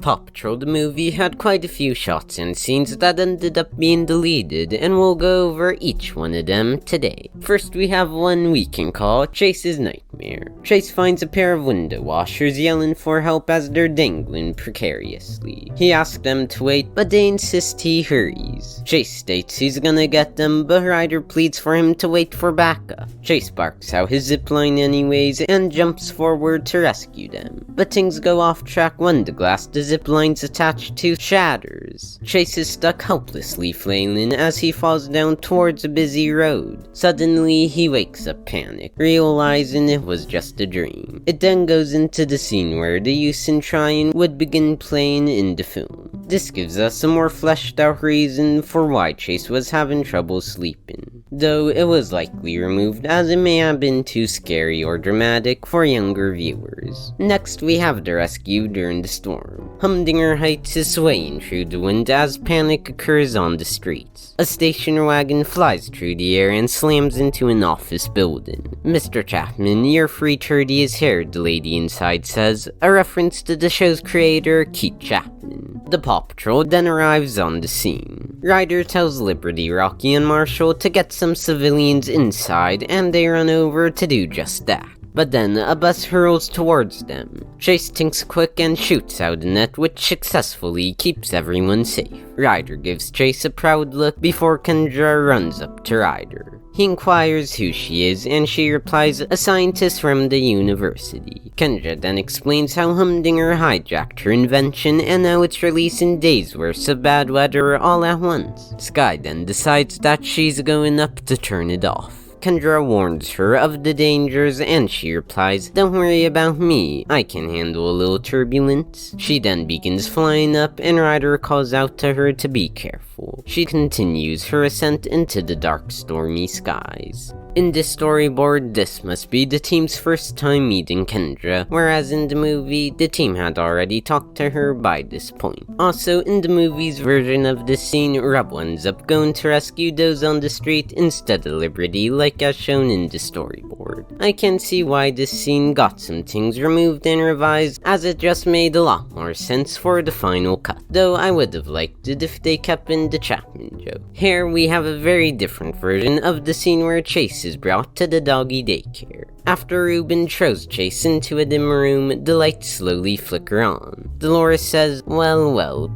Paw Patrol the movie had quite a few shots and scenes that ended up being deleted, and we'll go over each one of them today. First, we have one we can call Chase's Nightmare. Chase finds a pair of window washers yelling for help as they're dangling precariously. He asks them to wait, but they insist he hurries. Chase states he's gonna get them, but Ryder pleads for him to wait for backup. Chase barks out his zipline anyways and jumps forward to rescue them. But things go off track when the glass the zipline's attached to shatters. Chase is stuck helplessly flailing as he falls down towards a busy road. Suddenly, he wakes up panicked, realizing it was just a dream. It then goes into the scene where the use in trying would begin playing in the film. This gives us a more fleshed out reason for why Chase was having trouble sleeping, though it was likely removed as it may have been too scary or dramatic for younger viewers. Next, we have the rescue during the storm. Humdinger Heights is swaying through the wind as panic occurs on the streets. A station wagon flies through the air and slams into an office building. "Mr. Chapman, you're free to hurt his hair," the lady inside says, a reference to the show's creator, Keith Chapman. The Paw Patrol then arrives on the scene. Ryder tells Liberty, Rocky, and Marshall to get some civilians inside, and they run over to do just that. But then a bus hurls towards them. Chase thinks quick and shoots out a net which successfully keeps everyone safe. Ryder gives Chase a proud look before Kendra runs up to Ryder. He inquires who she is, and she replies, a scientist from the university. Kendra then explains how Humdinger hijacked her invention and now it's releasing days worth of bad weather all at once. Sky then decides that she's going up to turn it off. Kendra warns her of the dangers and she replies, "Don't worry about me, I can handle a little turbulence." She then begins flying up and Ryder calls out to her to be careful. She continues her ascent into the dark, stormy skies. In this storyboard, this must be the team's first time meeting Kendra, whereas in the movie, the team had already talked to her by this point. Also, in the movie's version of this scene, Rebel ends up going to rescue those on the street instead of Liberty, like as shown in the storyboard. I can see why this scene got some things removed and revised, as it just made a lot more sense for the final cut, though I would have liked it if they kept in the Chapman joke. Here we have a very different version of the scene where Chase is brought to the doggy daycare. After Ruben throws Chase into a dim room, the lights slowly flicker on. Dolores says, well,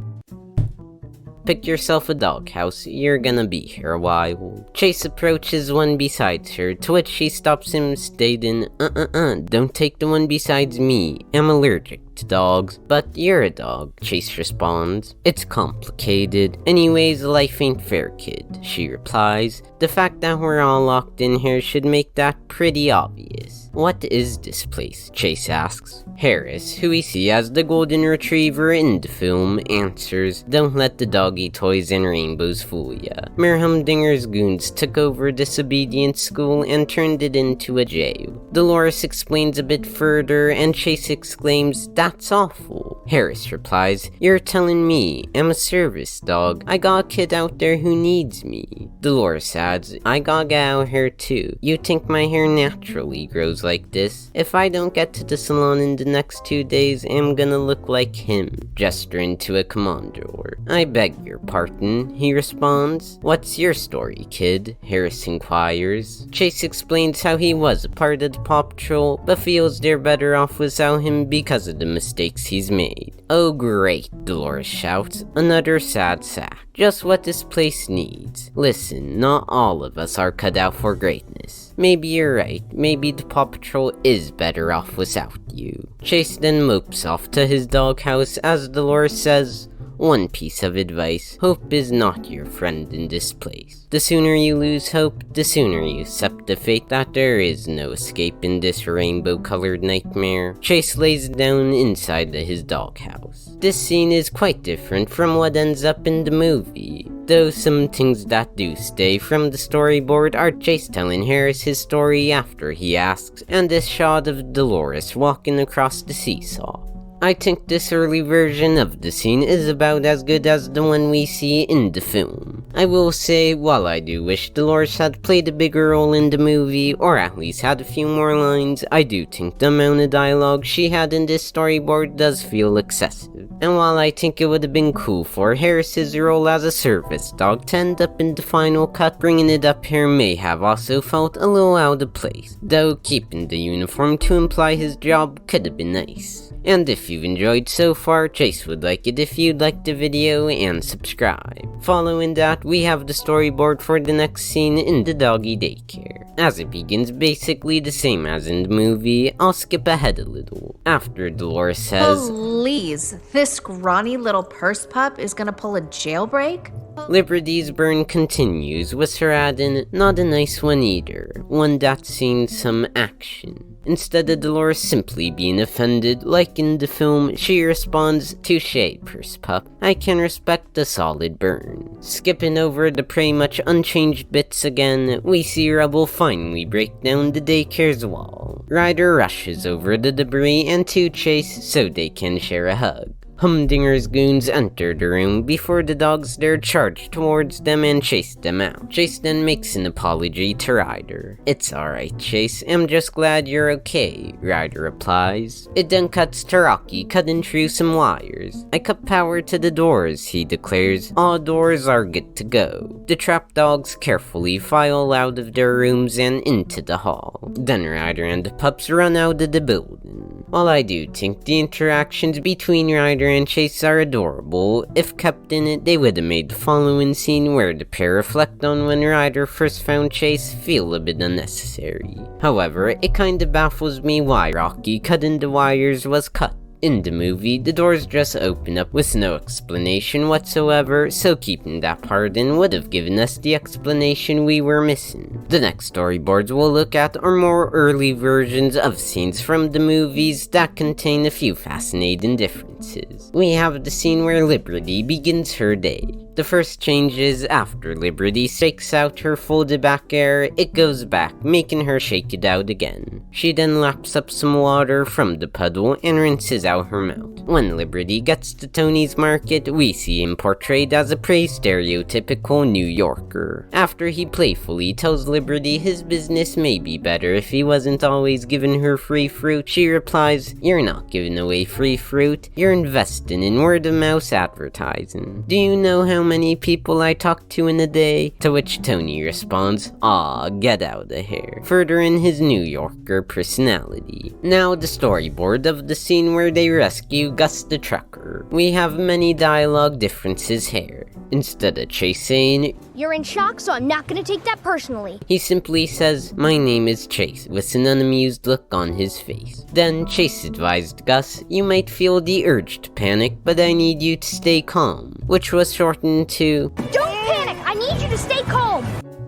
pick yourself a doghouse, you're gonna be here a while. Chase approaches one beside her, to which she stops him, stating, don't take the one besides me, I'm allergic to dogs. But you're a dog, Chase responds. It's complicated. Anyways, life ain't fair, kid, she replies. The fact that we're all locked in here should make that pretty obvious. What is this place? Chase asks. Harris, who we see as the golden retriever in the film, answers, don't let the doggy toys and rainbows fool ya. Mayor Humdinger's goons took over Disobedience School and turned it into a jail. Dolores explains a bit further and Chase exclaims, that's awful. Harris replies, you're telling me I'm a service dog. I got a kid out there who needs me. Dolores adds, I gotta get out here too. You think my hair naturally grows like this? If I don't get to the salon in the next 2 days, I'm gonna look like him, gesturing to a commandor. I beg your pardon, he responds. What's your story, kid? Harris inquires. Chase explains how he was a part of the Paw Patrol, but feels they're better off without him because of the mistakes he's made. Oh great, Dolores shouts, another sad sack. Just what this place needs. Listen, not all of us are cut out for greatness. Maybe you're right, maybe the Paw Patrol is better off without you. Chase then mopes off to his doghouse as Dolores says, one piece of advice, hope is not your friend in this place. The sooner you lose hope, the sooner you accept the fate that there is no escape in this rainbow-colored nightmare. Chase lays down inside his doghouse. This scene is quite different from what ends up in the movie, though some things that do stay from the storyboard are Chase telling Harris his story after he asks, and this shot of Dolores walking across the seesaw. I think this early version of the scene is about as good as the one we see in the film. I will say, while I do wish Dolores had played a bigger role in the movie, or at least had a few more lines, I do think the amount of dialogue she had in this storyboard does feel excessive. And while I think it would have been cool for Harris's role as a service dog to end up in the final cut, bringing it up here may have also felt a little out of place, though keeping the uniform to imply his job could have been nice. And if you've enjoyed so far, Chase would like it if you'd like the video and subscribe. Following that, we have the storyboard for the next scene in the doggy daycare. As it begins basically the same as in the movie, I'll skip ahead a little. After Dolores says, "Please, this scrawny little purse pup is gonna pull a jailbreak?" Liberty's burn continues, with her adding, "Not a nice one either, one that's seen some action." Instead of Dolores simply being offended, like in the film, she responds, "Touché, purse pup. I can respect a solid burn." Skipping over the pretty much unchanged bits again, we see Rubble finally break down the daycare's wall. Ryder rushes over the debris and to Chase so they can share a hug. Humdinger's goons enter the room before the dogs dare charge towards them and chase them out. Chase then makes an apology to Ryder. "It's alright, Chase, I'm just glad you're okay," Ryder replies. It then cuts to Rocky cutting through some wires. "I cut power to the doors," he declares. "All doors are good to go." The trap dogs carefully file out of their rooms and into the hall. Then Ryder and the pups run out of the building. While I do think the interactions between Ryder and Chase are adorable, if kept in it, they would have made the following scene where the pair reflect on when Ryder first found Chase feel a bit unnecessary. However, it kinda baffles me why Rocky cutting the wires was cut. In the movie, the doors just open up with no explanation whatsoever, so keeping that part in would have given us the explanation we were missing. The next storyboards we'll look at are more early versions of scenes from the movies that contain a few fascinating differences. We have the scene where Liberty begins her day. The first change is after Liberty shakes out her folded back hair, it goes back, making her shake it out again. She then laps up some water from the puddle and rinses out her mouth. When Liberty gets to Tony's market, we see him portrayed as a pretty stereotypical New Yorker. After he playfully tells Liberty his business may be better if he wasn't always giving her free fruit, she replies, "You're not giving away free fruit, you're investing in word-of-mouth advertising. Do you know how many people I talk to in a day?" To which Tony responds, "Aw, get out of here," furthering his New Yorker personality. Now the storyboard of the scene where they rescue Gus the trucker. We have many dialogue differences here. Instead of Chase saying, "You're in shock, so I'm not gonna take that personally," he simply says, "My name is Chase," with an unamused look on his face. Then Chase advised Gus, "You might feel the urge to panic, but I need you to stay calm," which was shortened to, "Don't panic, I need you to stay calm."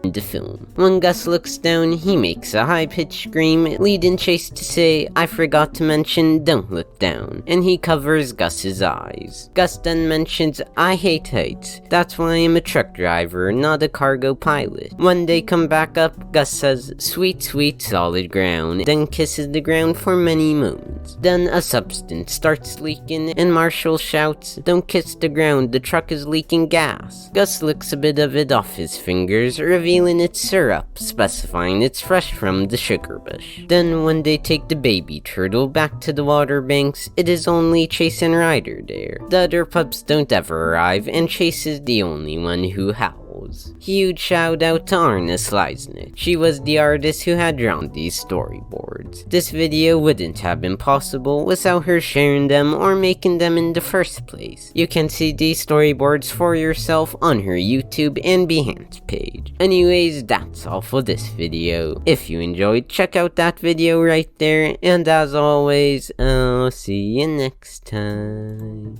in the film. When Gus looks down, he makes a high-pitched scream, leading Chase to say, "I forgot to mention, don't look down," and he covers Gus's eyes. Gus then mentions, "I hate heights. That's why I'm a truck driver, not a cargo pilot." When they come back up, Gus says, "Sweet, sweet, solid ground," then kisses the ground for many moments. Then a substance starts leaking, and Marshall shouts, "Don't kiss the ground, the truck is leaking gas." Gus licks a bit of it off his fingers, revealing it's syrup, specifying it's fresh from the sugar bush. Then when they take the baby turtle back to the water banks, it is only Chase and Ryder there. The other pups don't ever arrive, and Chase is the only one who howls. Huge shout out to Arna Sleisnick. She was the artist who had drawn these storyboards. This video wouldn't have been possible without her sharing them or making them in the first place. You can see these storyboards for yourself on her YouTube and Behance page. Anyways, that's all for this video. If you enjoyed, check out that video right there, and as always, I'll see you next time.